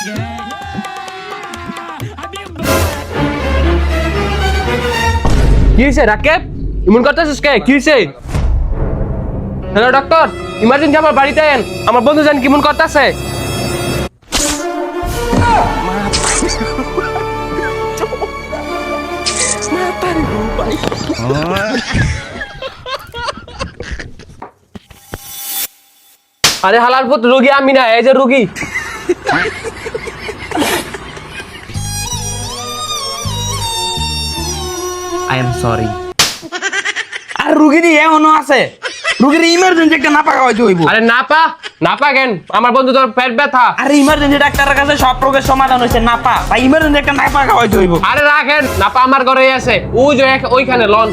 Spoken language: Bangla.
কি হয়েছে রাকেব? এমন করতেছিস কে? কি হয়েছে? হ্যালো ডক্টর, ইমার্জেন্সি আমার বাড়িতে আইন। আমার বন্ধু জান কেমন করতেছে। আরে হালাল পুত, রোগী আমি না, এই যে রোগী। I am sorry. আর রুগীর এমনও আছে, রুগীর ইমার্জেন্সি একটা নাপা খাওয়াইতে হইব। আরে নাপা কেন? আমার বন্ধু তোর পেট ব্যথা। আরে ইমার্জেন্সি ডাক্তারের কাছে সব রোগের সমাধান হয়েছে, নাপা তাই ইমার্জেন্সি একটা নাপা খাওয়াইতে হইব। আরে রাখেন, নাপা আমার ঘরেই আছে, ওই যে ওইখানে লন।